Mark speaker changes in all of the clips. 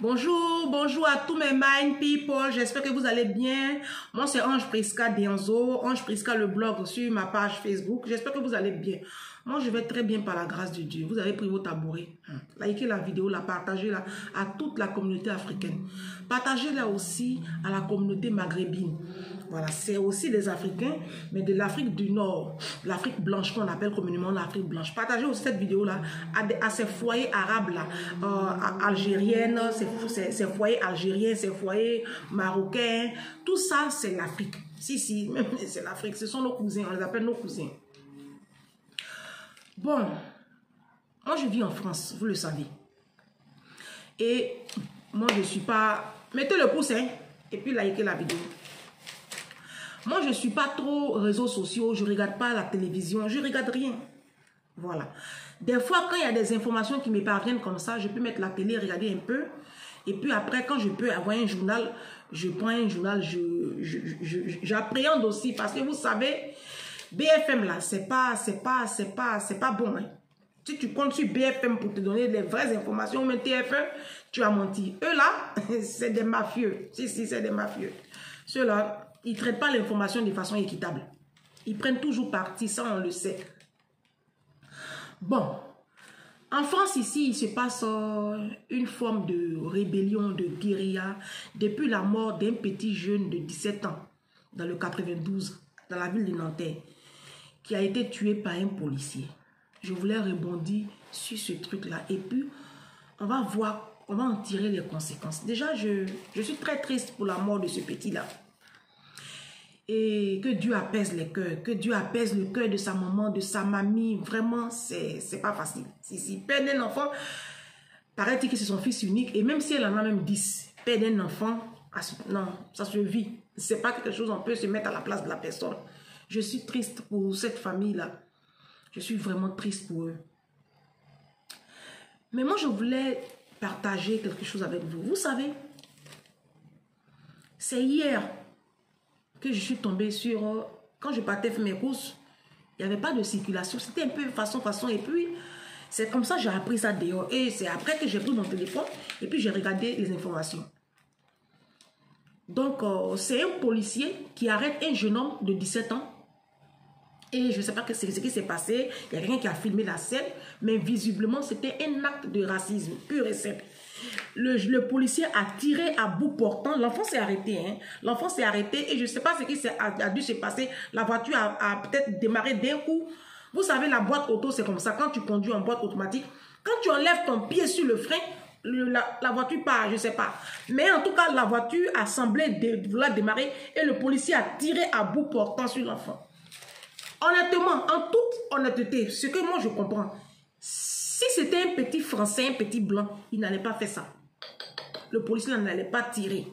Speaker 1: Bonjour, bonjour à tous mes mind people, j'espère que vous allez bien. Moi c'est Ange Prisca Dianzo, Ange Prisca le blog sur ma page Facebook. J'espère que vous allez bien. Moi je vais très bien par la grâce de Dieu. Vous avez pris vos tabourets, likez la vidéo, la partagez-la à toute la communauté africaine. Partagez-la aussi à la communauté maghrébine. Voilà, c'est aussi des Africains, mais de l'Afrique du Nord, l'Afrique blanche qu'on appelle communément l'Afrique blanche. Partagez aussi cette vidéo-là à ces foyers arabes-là, algériennes, ces foyers algériens, ces foyers marocains. Tout ça, c'est l'Afrique. Si, même c'est l'Afrique. Ce sont nos cousins, on les appelle nos cousins. Bon, moi je vis en France, vous le savez. Et moi je ne suis pas... Mettez le pouce, hein, et puis likez la vidéo. Moi, je ne suis pas trop réseaux sociaux, je ne regarde pas la télévision, je ne regarde rien. Voilà. Des fois, quand il y a des informations qui me parviennent comme ça, je peux mettre la télé, regarder un peu. Et puis après, quand je peux avoir un journal, je prends un journal, j'appréhende aussi. Parce que vous savez, BFM là, c'est pas bon. Hein. Si tu comptes sur BFM pour te donner les vraies informations, mais TF1, tu as menti. Eux là, c'est des mafieux. Si, c'est des mafieux. Ceux-là... Ils ne traitent pas l'information de façon équitable. Ils prennent toujours parti, ça on le sait. Bon, en France ici, il se passe une forme de rébellion, de guérilla, depuis la mort d'un petit jeune de 17 ans, dans le 92, dans la ville de Nanterre, qui a été tué par un policier. Je voulais rebondir sur ce truc-là. Et puis, on va voir, on va en tirer les conséquences. Déjà, je suis très triste pour la mort de ce petit-là. Et que Dieu apaise les cœurs, que Dieu apaise le cœur de sa maman, de sa mamie. Vraiment, c'est pas facile. Si perdre un enfant, paraît-il que c'est son fils unique. Et même si elle en a même 10, perdre un enfant, non, ça se vit. C'est pas quelque chose, on peut se mettre à la place de la personne. Je suis triste pour cette famille-là. Je suis vraiment triste pour eux. Mais moi, je voulais partager quelque chose avec vous. Vous savez, c'est hier que je suis tombée sur... Quand je partais faire mes courses, il n'y avait pas de circulation. C'était un peu façon. Et puis, c'est comme ça que j'ai appris ça dehors. Et c'est après que j'ai pris mon téléphone et puis j'ai regardé les informations. Donc, c'est un policier qui arrête un jeune homme de 17 ans. Et je ne sais pas ce qui s'est passé. Il y a quelqu'un qui a filmé la scène. Mais visiblement, c'était un acte de racisme pur et simple. Le policier a tiré à bout portant. L'enfant s'est arrêté. Hein. L'enfant s'est arrêté et je ne sais pas ce qui a dû se passer. La voiture a peut-être démarré d'un coup. Vous savez, la boîte auto, c'est comme ça. Quand tu conduis en boîte automatique, quand tu enlèves ton pied sur le frein, la voiture part, je ne sais pas. Mais en tout cas, la voiture a semblé vouloir démarrer et le policier a tiré à bout portant sur l'enfant. Honnêtement, en toute honnêteté, ce que moi je comprends, si c'était un petit Français, un petit blanc, il n'allait pas faire ça. Le policier n'allait pas tirer.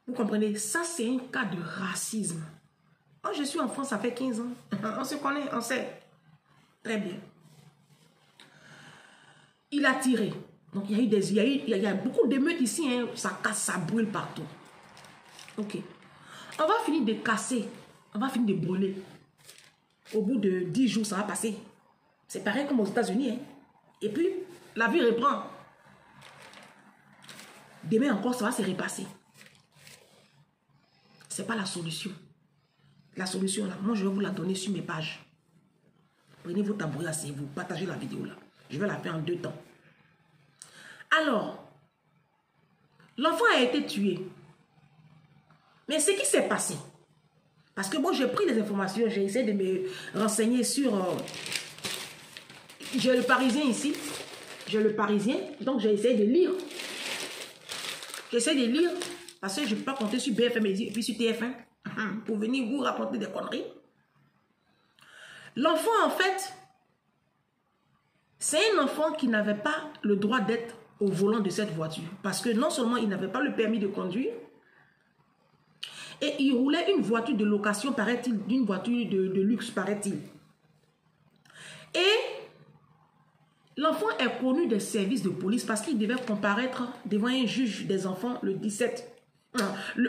Speaker 1: Vous comprenez? Ça, c'est un cas de racisme. Moi, je suis en France, ça fait 15 ans. On se connaît, on sait. Très bien. Il a tiré. Donc, il y a beaucoup d'émeutes ici. Hein. Ça casse, ça brûle partout. Ok. On va finir de casser. On va finir de brûler. Au bout de 10 jours, ça va passer. C'est pareil comme aux États-Unis. Hein. Et puis, la vie reprend. Demain encore, ça va se repasser. Ce n'est pas la solution. La solution, là, moi, je vais vous la donner sur mes pages. Prenez vos tabourets, asseyez-vous. Partagez la vidéo, là. Je vais la faire en 2 temps. Alors, l'enfant a été tué. Mais ce qui s'est passé, parce que moi, j'ai pris des informations, j'ai essayé de me renseigner sur... j'ai le Parisien ici. J'ai le Parisien, donc j'ai essayé de lire. J'essaie de lire, parce que je ne peux pas compter sur BFM et puis sur TF1 pour venir vous raconter des conneries. L'enfant, en fait, c'est un enfant qui n'avait pas le droit d'être au volant de cette voiture. Parce que non seulement il n'avait pas le permis de conduire, et il roulait une voiture de location, paraît-il, d'une voiture de luxe, paraît-il. Et l'enfant est connu des services de police parce qu'il devait comparaître devant un juge des enfants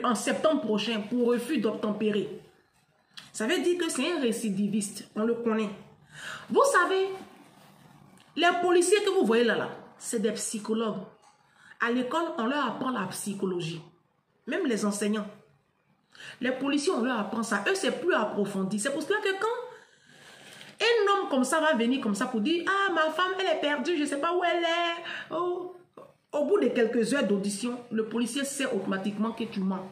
Speaker 1: en septembre prochain pour refus d'obtempérer. Ça veut dire que c'est un récidiviste, on le connaît. Vous savez, les policiers que vous voyez là, c'est des psychologues. À l'école, on leur apprend la psychologie. Même les enseignants. Les policiers, on leur apprend ça. Eux, c'est plus approfondi. C'est pour cela que quand un homme comme ça va venir comme ça pour dire « Ah, ma femme, elle est perdue, je ne sais pas où elle est. Oh. » Au bout de quelques heures d'audition, le policier sait automatiquement que tu mens.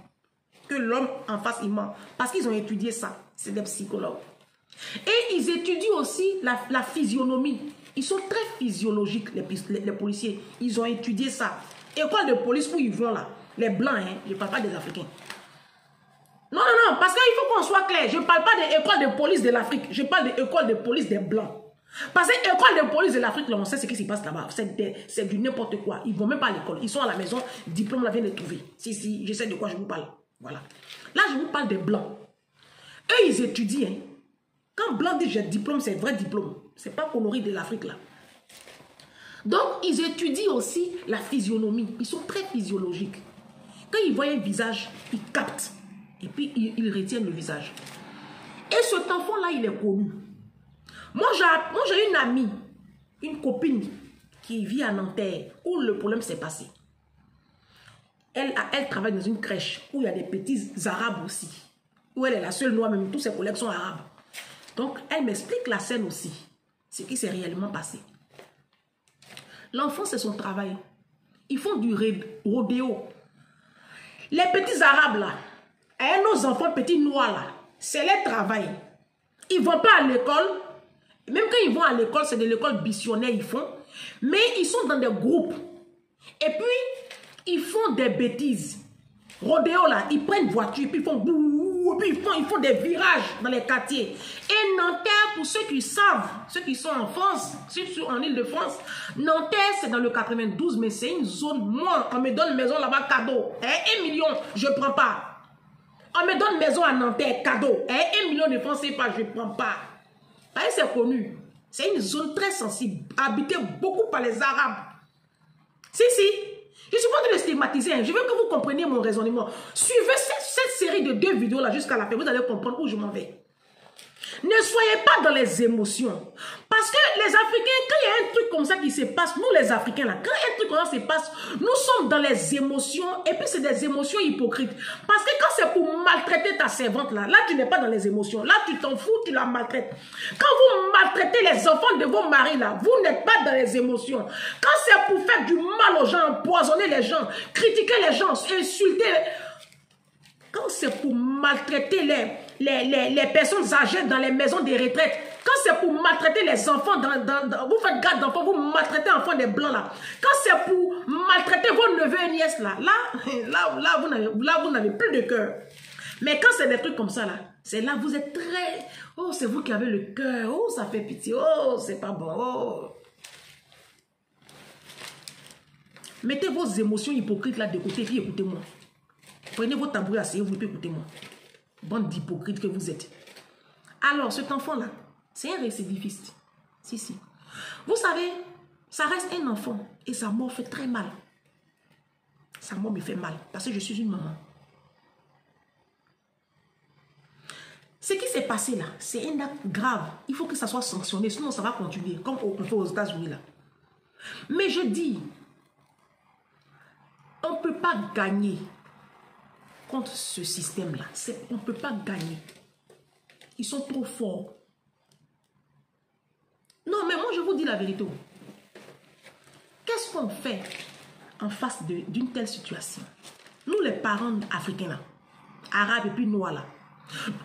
Speaker 1: Que l'homme en face, il ment. Parce qu'ils ont étudié ça. C'est des psychologues. Et ils étudient aussi la physionomie. Ils sont très physiologiques, les policiers. Ils ont étudié ça. École de police où ils vont là. Les blancs, hein, je ne parle pas des Africains. Non, non, non, parce qu'il faut qu'on soit clair. Je ne parle pas de l'école de police de l'Afrique. Je parle de l'école de police des blancs. Parce que l'école de police de l'Afrique, on sait ce qui se passe là-bas. C'est du n'importe quoi. Ils ne vont même pas à l'école. Ils sont à la maison. Diplôme, là, vient de trouver. Si, je sais de quoi je vous parle. Voilà. Là, je vous parle des blancs. Eux, ils étudient. Hein. Quand blanc dit j'ai diplôme, c'est vrai diplôme. Ce n'est pas connerie de l'Afrique là. Donc, ils étudient aussi la physionomie. Ils sont très physiologiques. Quand ils voient un visage, ils captent. Et puis, ils retiennent le visage. Et cet enfant-là, il est connu. Moi, j'ai une amie, une copine qui vit à Nanterre, où le problème s'est passé. Elle travaille dans une crèche où il y a des petits arabes aussi. Où elle est la seule noire, même tous ses collègues sont arabes. Donc, elle m'explique la scène aussi. Ce qui s'est réellement passé. L'enfant, c'est son travail. Ils font du rodéo. Les petits arabes là, et nos enfants petits noirs là, c'est leur travail. Ils ne vont pas à l'école. Même quand ils vont à l'école, c'est de l'école missionnaire ils font. Mais ils sont dans des groupes. Et puis, ils font des bêtises. Rodéo là, ils prennent voiture, puis ils font bouh, puis ils font des virages dans les quartiers. Et Nanterre, pour ceux qui savent, ceux qui sont en France, surtout en Île-de-France, Nanterre, c'est dans le 92, mais c'est une zone, moi, on me donne une maison là-bas cadeau. 1 million, je ne prends pas. On me donne une maison à Nanterre, cadeau. 1 million de francs CFA, je ne prends pas. C'est connu. C'est une zone très sensible, habitée beaucoup par les Arabes. Si. Je suis pas en train de stigmatiser. Je veux que vous compreniez mon raisonnement. Suivez cette série de 2 vidéos là jusqu'à la fin. Vous allez comprendre où je m'en vais. Ne soyez pas dans les émotions. Parce que les Africains, quand il y a un truc comme ça qui se passe, nous les Africains là, quand un truc comme ça se passe, nous sommes dans les émotions et puis c'est des émotions hypocrites. Parce que quand c'est pour maltraiter ta servante là, tu n'es pas dans les émotions. Là, tu t'en fous, tu la maltraites. Quand vous maltraitez les enfants de vos maris là, vous n'êtes pas dans les émotions. Quand c'est pour faire du mal aux gens, empoisonner les gens, critiquer les gens, insulter... Quand c'est pour maltraiter les personnes âgées dans les maisons de retraite, quand c'est pour maltraiter les enfants, vous faites garde d'enfants, vous maltraitez les enfants des blancs là. Quand c'est pour maltraiter vos neveux et nièces là, vous n'avez plus de cœur. Mais quand c'est des trucs comme ça là, c'est là vous êtes très... Oh, c'est vous qui avez le cœur. Oh, ça fait pitié. Oh, c'est pas bon. Oh. Mettez vos émotions hypocrites là de côté et puis écoutez-moi. Prenez vos tambours, asseyez-vous et écoutez-moi. Bande d'hypocrites que vous êtes. Alors, cet enfant-là, c'est un récidiviste. Si. Vous savez, ça reste un enfant et sa mort fait très mal. Sa mort me fait mal parce que je suis une maman. Ce qui s'est passé là, c'est un acte grave. Il faut que ça soit sanctionné, sinon ça va continuer, comme on fait aux États-Unis là. Mais je dis, on ne peut pas gagner contre ce système-là. On ne peut pas gagner. Ils sont trop forts. Non, mais moi, je vous dis la vérité. Qu'est-ce qu'on fait en face d'une telle situation? Nous, les parents africains, là, arabes et puis noirs, là,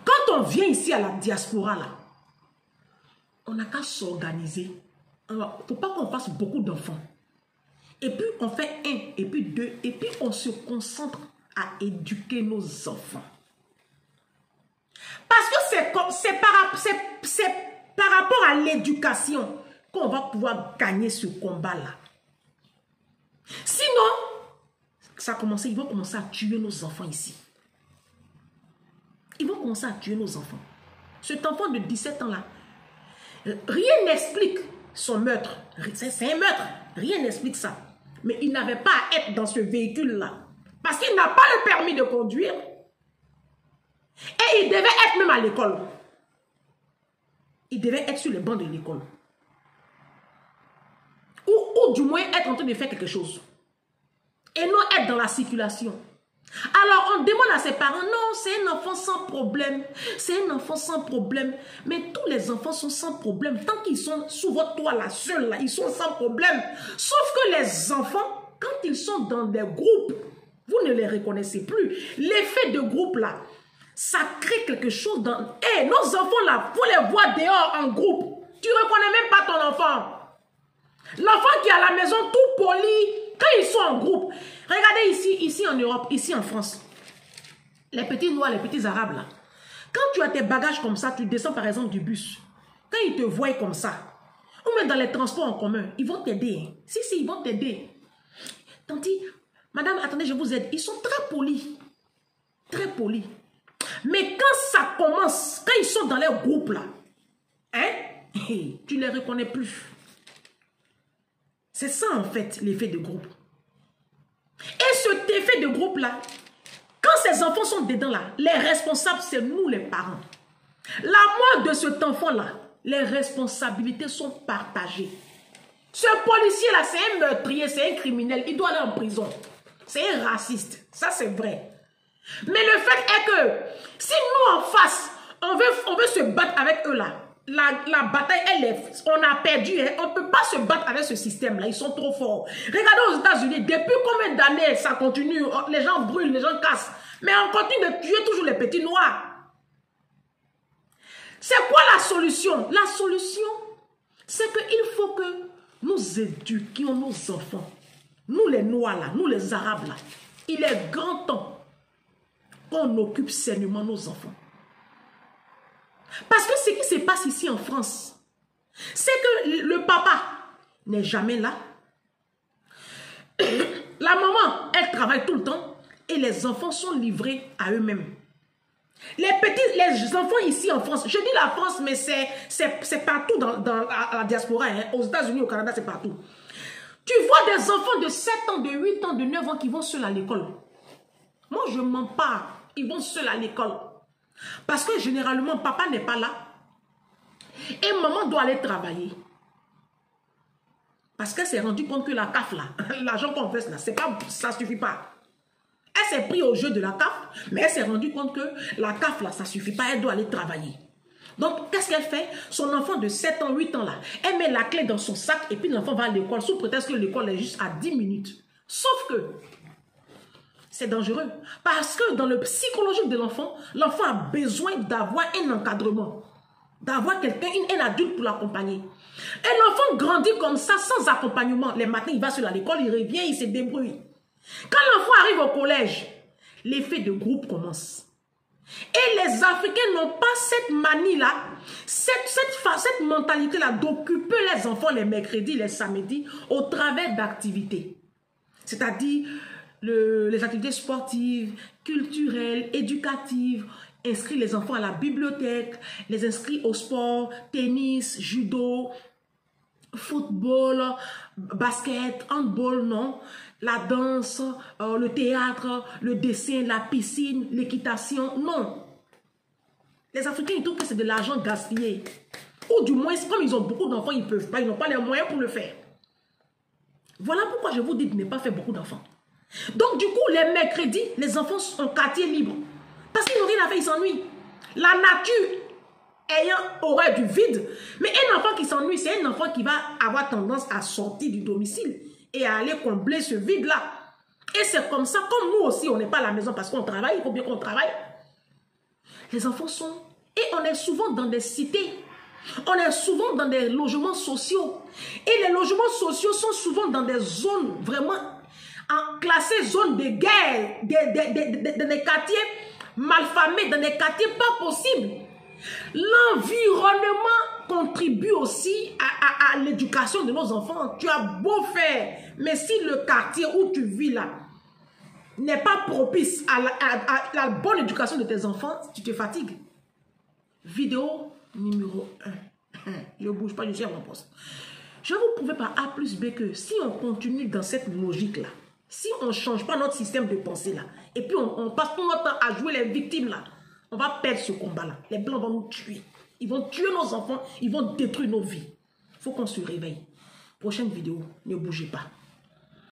Speaker 1: quand on vient ici à la diaspora, là, on n'a qu'à s'organiser. Il ne faut pas qu'on fasse beaucoup d'enfants. Et puis, on fait 1, et puis 2, et puis on se concentre à éduquer nos enfants. Parce que c'est par rapport à l'éducation qu'on va pouvoir gagner ce combat-là. Sinon, ils vont commencer à tuer nos enfants ici. Ils vont commencer à tuer nos enfants. Cet enfant de 17 ans-là, rien n'explique son meurtre. C'est un meurtre. Rien n'explique ça. Mais il n'avait pas à être dans ce véhicule-là. Parce qu'il n'a pas le permis de conduire. Et il devait être même à l'école. Il devait être sur les bancs de l'école. Ou ou du moins être en train de faire quelque chose. Et non être dans la circulation. Alors, on demande à ses parents, non, c'est un enfant sans problème. C'est un enfant sans problème. Mais tous les enfants sont sans problème. Tant qu'ils sont sous votre toit là, seuls là, ils sont sans problème. Sauf que les enfants, quand ils sont dans des groupes, vous ne les reconnaissez plus. L'effet de groupe là, ça crée quelque chose dans... Eh, nos enfants là, vous les voir dehors en groupe. Tu ne reconnais même pas ton enfant. L'enfant qui est à la maison tout poli, quand ils sont en groupe. Regardez ici en Europe, ici en France. Les petits noirs, les petits arabes là. Quand tu as tes bagages comme ça, tu descends par exemple du bus. Quand ils te voient comme ça, ou même dans les transports en commun, ils vont t'aider. Si, ils vont t'aider. Tanti, madame, attendez, je vous aide. Ils sont très polis. Très polis. Mais quand ça commence, quand ils sont dans leur groupe là, hein, tu ne les reconnais plus. C'est ça en fait l'effet de groupe. Et cet effet de groupe là, quand ces enfants sont dedans là, les responsables c'est nous les parents. La mort de cet enfant là, les responsabilités sont partagées. Ce policier là c'est un meurtrier, c'est un criminel, il doit aller en prison. C'est un raciste, ça c'est vrai. Mais le fait est que si nous en face, on veut se battre avec eux là, la bataille, on a perdu. Hein? On ne peut pas se battre avec ce système-là. Ils sont trop forts. Regardez aux États-Unis, depuis combien d'années ça continue? Les gens brûlent, les gens cassent. Mais on continue de tuer toujours les petits noirs. C'est quoi la solution? La solution, c'est qu'il faut que nous éduquions nos enfants. Nous les noirs là, nous les arabes là. Il est grand temps qu'on occupe sainement nos enfants. Parce que ce qui se passe ici en France, c'est que le papa n'est jamais là. La maman, elle travaille tout le temps et les enfants sont livrés à eux-mêmes. Les enfants ici en France, je dis la France, mais c'est partout dans la diaspora, hein. Aux États-Unis, au Canada, c'est partout. Tu vois des enfants de 7 ans, de 8 ans, de 9 ans qui vont seuls à l'école. Moi, je m'en parle. Ils vont seuls à l'école. Parce que généralement, papa n'est pas là. Et maman doit aller travailler. Parce qu'elle s'est rendue compte que la CAF, là, l'argent qu'on verse là, ça ne suffit pas. Elle s'est pris au jeu de la CAF, mais elle s'est rendue compte que la CAF, là, ça ne suffit pas. Elle doit aller travailler. Donc, qu'est-ce qu'elle fait? Son enfant de 7 ans, 8 ans, là, elle met la clé dans son sac et puis l'enfant va à l'école sous prétexte que l'école est juste à 10 minutes. Sauf que c'est dangereux. Parce que dans le psychologique de l'enfant, l'enfant a besoin d'avoir un encadrement. D'avoir quelqu'un, un adulte pour l'accompagner. Et l'enfant grandit comme ça, sans accompagnement. Les matins, il va sur l'école, il revient, il se débrouille. Quand l'enfant arrive au collège, l'effet de groupe commence. Et les Africains n'ont pas cette manie-là, cette mentalité-là d'occuper les enfants les mercredis, les samedis, au travers d'activités. C'est-à-dire les activités sportives, culturelles, éducatives, inscrire les enfants à la bibliothèque, les inscrire au sport, tennis, judo, football, basket, handball, non, la danse, le théâtre, le dessin, la piscine, l'équitation, non. Les Africains, ils trouvent que c'est de l'argent gaspillé. Ou du moins, comme ils ont beaucoup d'enfants, ils ne peuvent pas, ils n'ont pas les moyens pour le faire. Voilà pourquoi je vous dis de ne pas faire beaucoup d'enfants. Donc du coup, les mercredis, les enfants sont en quartier libre. Parce qu'ils n'ont rien à faire, ils s'ennuient. La nature aurait du vide. Mais un enfant qui s'ennuie, c'est un enfant qui va avoir tendance à sortir du domicile et à aller combler ce vide-là. Et c'est comme ça, comme nous aussi, on n'est pas à la maison parce qu'on travaille, il faut bien qu'on travaille. Les enfants sont... Et on est souvent dans des cités. On est souvent dans des logements sociaux. Et les logements sociaux sont souvent dans des zones vraiment classées zones de guerre, dans des quartiers malfamés, dans des quartiers pas possibles. L'environnement contribue aussi à l'éducation de nos enfants. Tu as beau faire, mais si le quartier où tu vis là n'est pas propice à la bonne éducation de tes enfants, tu te fatigues. Vidéo numéro 1. Je ne bouge pas, je suis à mon poste. Je vais vous prouver par A plus B que si on continue dans cette logique-là, si on ne change pas notre système de pensée là, et puis on passe tout notre temps à jouer les victimes là, on va perdre ce combat-là. Les Blancs vont nous tuer. Ils vont tuer nos enfants, ils vont détruire nos vies. Il faut qu'on se réveille. Prochaine vidéo, ne bougez pas.